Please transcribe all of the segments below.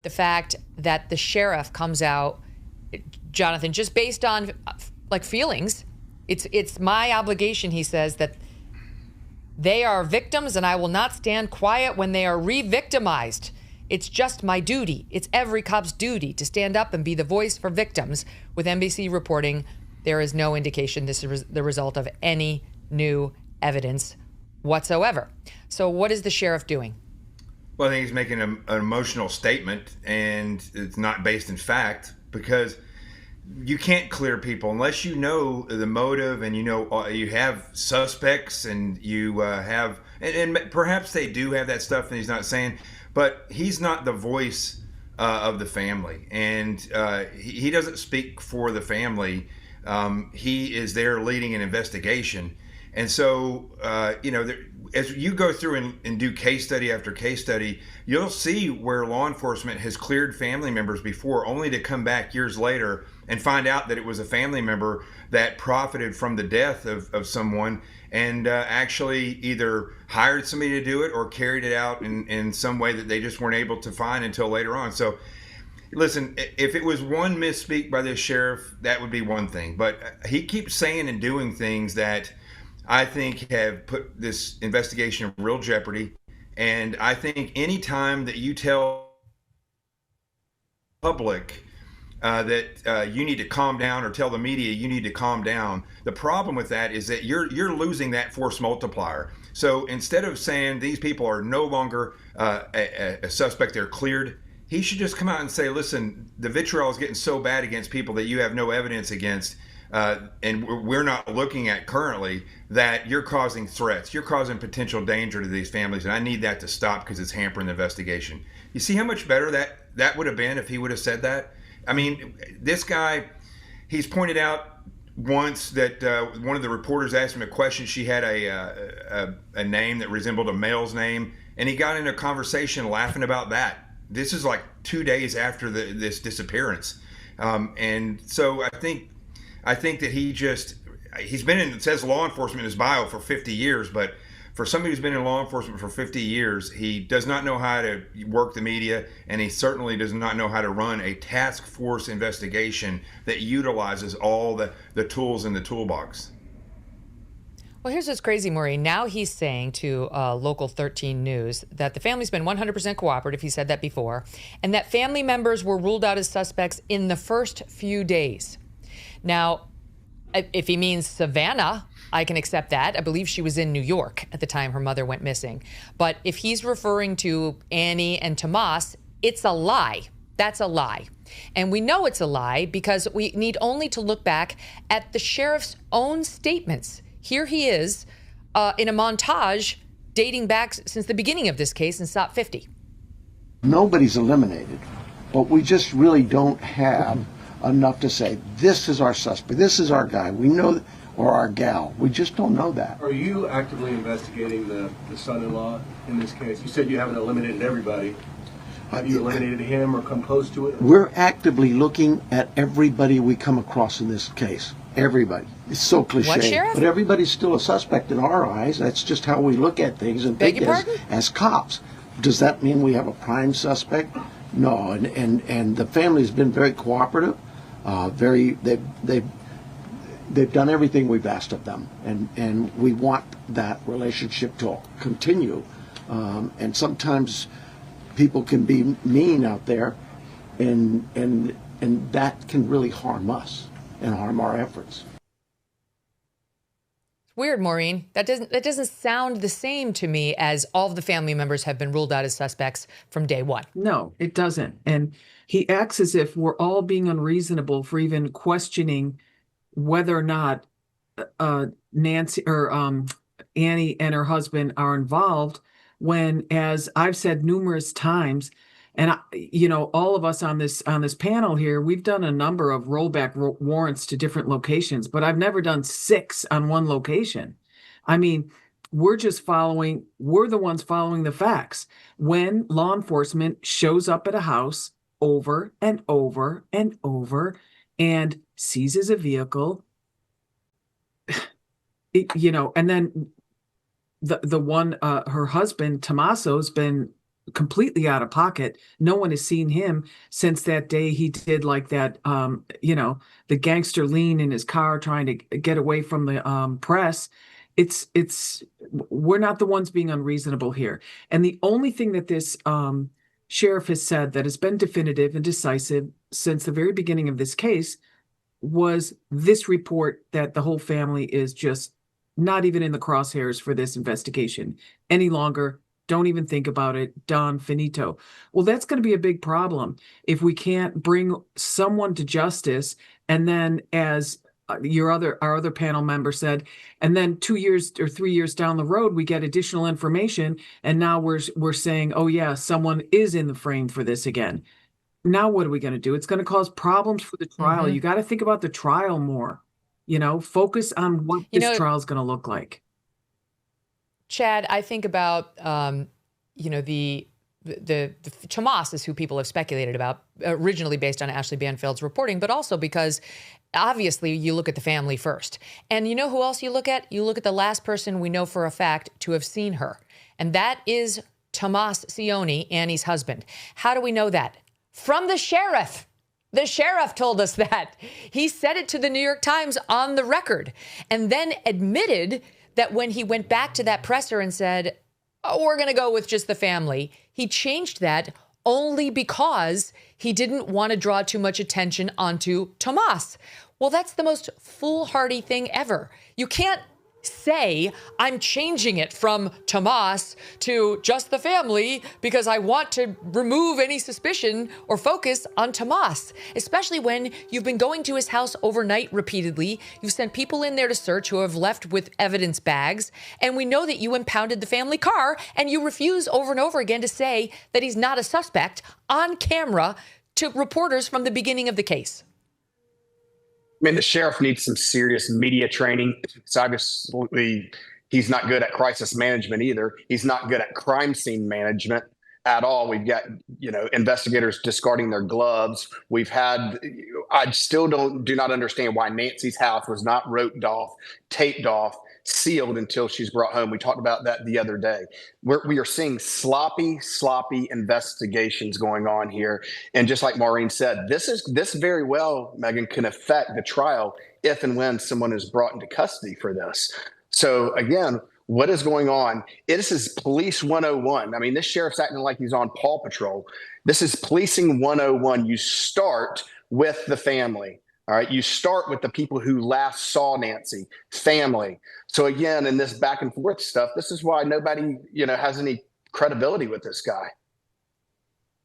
the fact that the sheriff comes out, Jonathan, just based on like feelings. It's my obligation, he says, that they are victims and I will not stand quiet when they are re-victimized. It's just my duty. It's every cop's duty to stand up and be the voice for victims. With NBC reporting, there is no indication this is the result of any new evidence whatsoever. So what is the sheriff doing? Well, I think he's making an emotional statement, and it's not based in fact, because you can't clear people unless you know the motive and you know you have suspects and you have, and perhaps they do have that stuff and he's not saying, but he's not the voice of the family, and he doesn't speak for the family. He is there leading an investigation. And so, as you go through and do case study after case study, you'll see where law enforcement has cleared family members before, only to come back years later and find out that it was a family member that profited from the death of someone and actually either hired somebody to do it or carried it out in some way that they just weren't able to find until later on. So, listen, if it was one misspeak by this sheriff, that would be one thing. But he keeps saying and doing things that I think have put this investigation in real jeopardy. And I think any time that you tell public that you need to calm down, or tell the media you need to calm down, the problem with that is that you're losing that force multiplier. So instead of saying these people are no longer a suspect, they're cleared, he should just come out and say, listen, the vitriol is getting so bad against people that you have no evidence against, and we're not looking at currently, that you're causing threats, you're causing potential danger to these families, and I need that to stop because it's hampering the investigation. You see how much better that would have been if he would have said that? I mean, this guy, he's pointed out once that one of the reporters asked him a question. She had a name that resembled a male's name, and he got into a conversation laughing about that. This is like 2 days after this disappearance. And so I think that he's been in, it says law enforcement in his bio for 50 years, but for somebody who's been in law enforcement for 50 years, he does not know how to work the media, and he certainly does not know how to run a task force investigation that utilizes all the tools in the toolbox. Well, here's what's crazy, Maureen. Now he's saying to Local 13 News that the family's been 100% cooperative. He said that before, and that family members were ruled out as suspects in the first few days. Now, if he means Savannah, I can accept that. I believe she was in New York at the time her mother went missing. But if he's referring to Annie and Tomas, it's a lie. That's a lie. And we know it's a lie because we need only to look back at the sheriff's own statements. Here he is in a montage dating back since the beginning of this case in SOP 50. Nobody's eliminated, but we just really don't have enough to say, this is our suspect, this is our guy, we know, or our gal. We just don't know that. Are you actively investigating the son-in-law in this case? You said you haven't eliminated everybody. Have you eliminated him or come close to it? We're actively looking at everybody we come across in this case. Everybody. It's so cliche. What, Sheriff? But everybody's still a suspect in our eyes. That's just how we look at things and Beg think your pardon? as cops. Does that mean we have a prime suspect? No, and the family's been very cooperative. They've done everything we've asked of them, and we want that relationship to continue. And sometimes people can be mean out there, and that can really harm us and harm our efforts. It's weird, Maureen. That doesn't sound the same to me as all of the family members have been ruled out as suspects from day one. No, it doesn't. And he acts as if we're all being unreasonable for even questioning whether or not Nancy or Annie and her husband are involved, when, as I've said numerous times, and all of us on this panel here, we've done a number of rollback warrants to different locations, but I've never done 6 on one location. I mean, we're the ones following the facts. When law enforcement shows up at a house over and over and over and seizes a vehicle, and then the one, her husband, Tommaso's been completely out of pocket. No one has seen him since that day he did like that, the gangster lean in his car trying to get away from the press. We're not the ones being unreasonable here. And the only thing that this sheriff has said that has been definitive and decisive since the very beginning of this case was this report that the whole family is just not even in the crosshairs for this investigation any longer. Don't even think about it. Done. Finito. Well, that's going to be a big problem if we can't bring someone to justice. And then, as our other panel member said, and then 2 years or 3 years down the road, we get additional information, and now we're saying, oh yeah, someone is in the frame for this again. Now what are we going to do? It's going to cause problems for the trial. You got to think about the trial more. Focus on what this trial is going to look like. Chad, I think about, the Tomas is who people have speculated about, originally based on Ashley Banfield's reporting, but also because obviously you look at the family first. And you know who else you look at? You look at the last person we know for a fact to have seen her. And that is Tomas Sioni, Annie's husband. How do we know that? From the sheriff. The sheriff told us that. He said it to the New York Times on the record, and then admitted that when he went back to that presser and said, oh, we're going to go with just the family, he changed that only because he didn't want to draw too much attention onto Tomas. Well, that's the most foolhardy thing ever. You can't say, I'm changing it from Tomas to just the family because I want to remove any suspicion or focus on Tomas, especially when you've been going to his house overnight repeatedly. You've sent people in there to search who have left with evidence bags. And we know that you impounded the family car, and you refuse over and over again to say that he's not a suspect on camera to reporters from the beginning of the case. I mean, the sheriff needs some serious media training. So obviously, he's not good at crisis management either. He's not good at crime scene management at all. We've got, investigators discarding their gloves. I still do not understand why Nancy's house was not roped off, taped off, sealed until she's brought home. We talked about that the other day. We are seeing sloppy investigations going on here. And just like Maureen said, this very well, Megyn, can affect the trial if and when someone is brought into custody for this. So again, what is going on? This is police 101. I mean, this sheriff's acting like he's on Paw Patrol. This is policing 101. You start with the family. All right, you start with the people who last saw Nancy, family. So again, in this back and forth stuff, this is why nobody, has any credibility with this guy.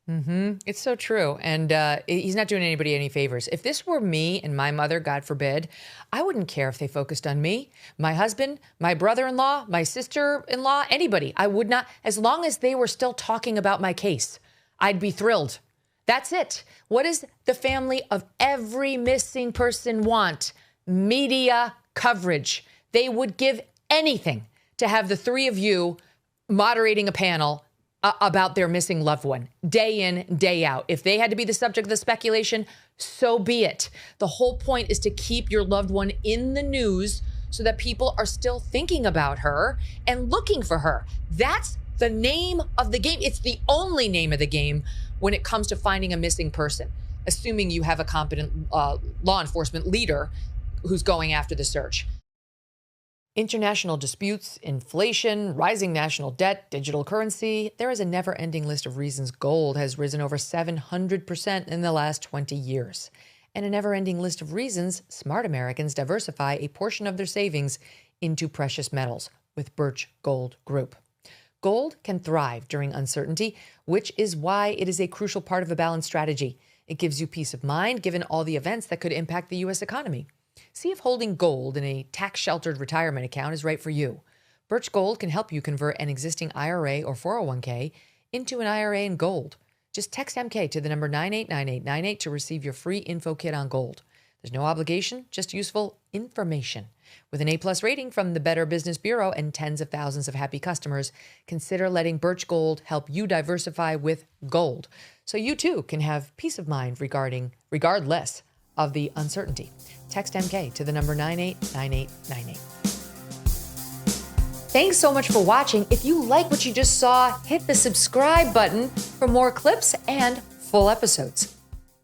It's so true. And he's not doing anybody any favors. If this were me and my mother, God forbid, I wouldn't care if they focused on me, my husband, my brother-in-law, my sister-in-law, anybody. I would not, as long as they were still talking about my case, I'd be thrilled. That's it. What does the family of every missing person want? Media coverage. They would give anything to have the three of you moderating a panel about their missing loved one, day in, day out. If they had to be the subject of the speculation, so be it. The whole point is to keep your loved one in the news so that people are still thinking about her and looking for her. That's the name of the game. It's the only name of the game when it comes to finding a missing person, assuming you have a competent law enforcement leader who's going after the search. International disputes, inflation, rising national debt, digital currency. There is a never-ending list of reasons gold has risen over 700% in the last 20 years. And a never-ending list of reasons smart Americans diversify a portion of their savings into precious metals with Birch Gold Group. Gold can thrive during uncertainty, which is why it is a crucial part of a balanced strategy. It gives you peace of mind given all the events that could impact the U.S. economy. See if holding gold in a tax-sheltered retirement account is right for you. Birch Gold can help you convert an existing IRA or 401k into an IRA in gold. Just text MK to the number 989898 to receive your free info kit on gold. There's no obligation, just useful information. With an A+ rating from the Better Business Bureau and tens of thousands of happy customers, consider letting Birch Gold help you diversify with gold, so you too can have peace of mind regardless of the uncertainty. Text MK to the number 989898. Thanks so much for watching. If you like what you just saw, hit the subscribe button for more clips and full episodes.